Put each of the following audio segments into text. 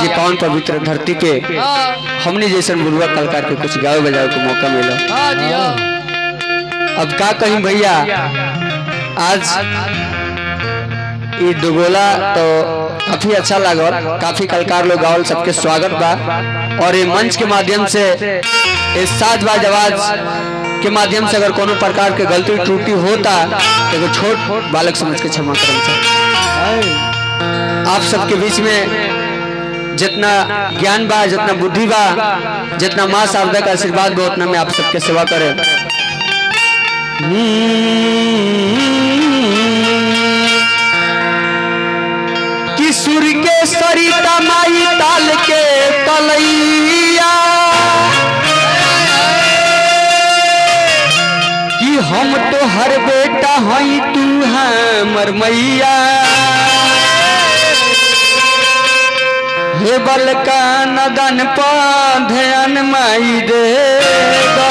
आज ये पावन पवित्र धरती पे हमने जैसे बुरुआ कलाकार के कुछ गावे बजावे को मौका मिला। अब का कहीं भैया, आज ये दुगोला तो काफी अच्छा लगा, काफी कलाकार लोग गावल, सबके स्वागत बा। और ये मंच के माध्यम से इस साज बाज आवाज के माध्यम से अगर कोनो प्रकार के गलती त्रुटि होता तो छोट बालक समझ के क्षमा करें। आप सबके बीच में जितना ज्ञान बा, जितना बुद्धि बा, जितना माँ शारदा का आशीर्वाद बा, उतना मैं आप सबके सेवा करें। किशोर के सरिता माई ताल के तलैया, कि हम तो हर बेटा हई तू हमर मैया। हे बलका नदन पर ध्यान माई देगा,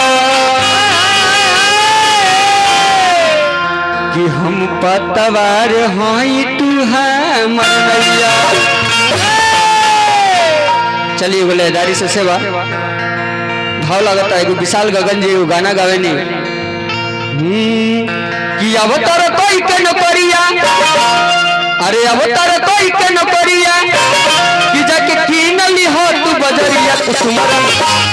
कि हम पतवार हई तू हमर मैया। चलिए बोले दारी से सेवा भाव लगता है। विशाल गगन जी गाना गावे नहीं कि अवतार कोई के नौकरिया, अरे अवतार कोई के नौकरिया, कि जाके कीन ली हो तू बजरिया। कुसुमरम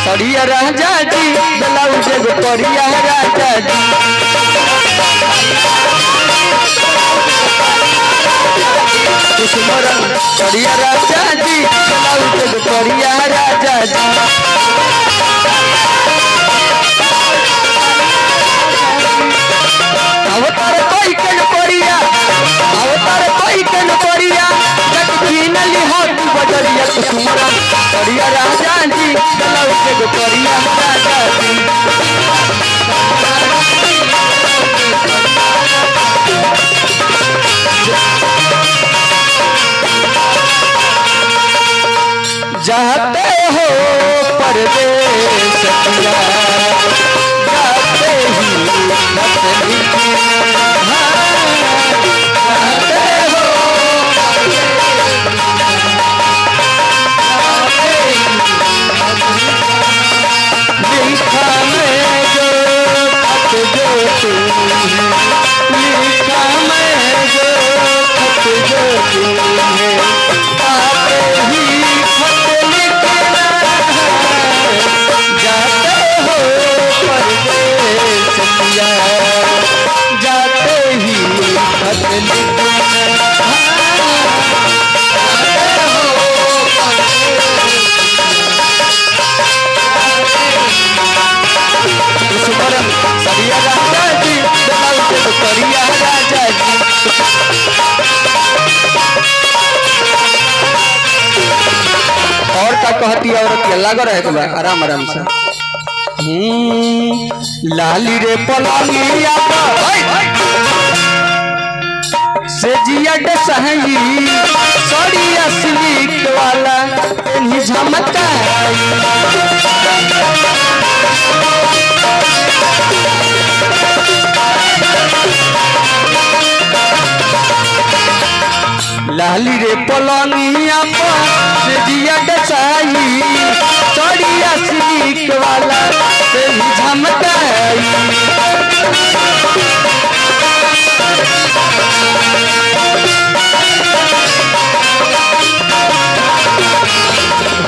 सड़िया राजा जी, ब्लाउज गोरिया राजा जी। कुसुमरम सड़िया राजा जी, ब्लाउज गोरिया राजा जी। अवतार कोई के नौकरिया, अवतार कोई के नौकरिया, जग कीन ली हो तू बजरिया। कुसुमरम सड़िया राजा जी, ब्लाउज गोरिया राजा जी। जाते हो परदेश किया, जाते ही जाते हो लिखा में जो खत जो तुम्हें, लिखा में जो खत जो तुम्हें, आते ही खत लिखना है। जाते हो परदेश किया, जाते ही खत लिखना है। कुसुमरम सड़िया राजा जी, ब्लाउज गोरिया राजा जी। और का कहती औरत के लग रहे तो आराम आराम से। लाली रे पलंगिया से जिया डसही, सड़िया सिल्क वाला इन्हीं झमका। लाली रे पलंगिया से जिया डसाई, सड़िया सिल्क वाला से झमकाई।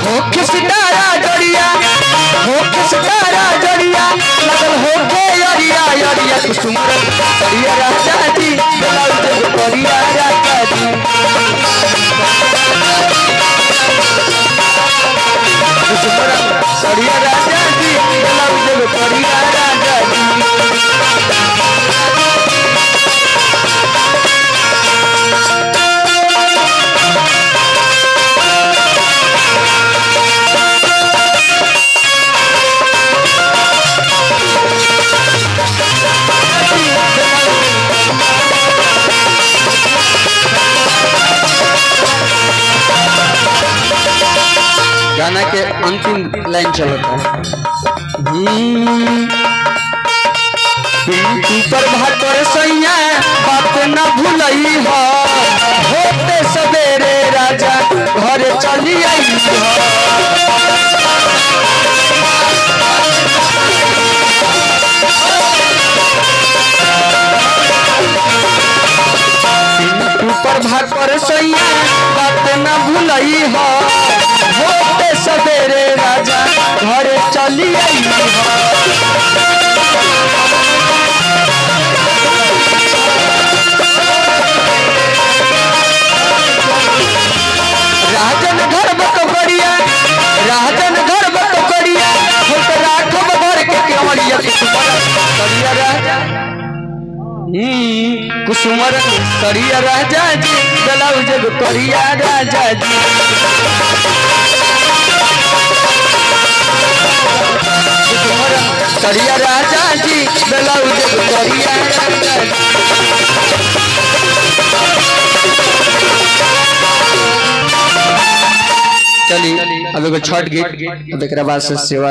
हो खिसकारा जड़िया, हो खिसकारा जड़िया, लगल हो के अरिया अरिया। कुसुमरम सड़िया राजा जी, ब्लाउज गोरिया राजा जी। कुसुमरम सड़िया राजा जी, ब्लाउज गोरिया राजा जी। गाना के अंतिम लाइन चलता है। पिंटू पर भाकर सैया बात न भूलई हो होते सवेरे राजा घर चली आई पिंटू पर भाकर सैया बात न भूलई हो होते सवेरे राजा घर चली आई राजन घर बकरिया राजन घर बकरिया राठो घर के केवड़िया कुसुमर राजा कुसुमर करिया राजा जी ब्लाउज करिया राजा जी कुसुमर करिया राजा जी ब्लाउज करिया राजा जी चलिए अब एगो छठ गीत अब एक बाद से सेवा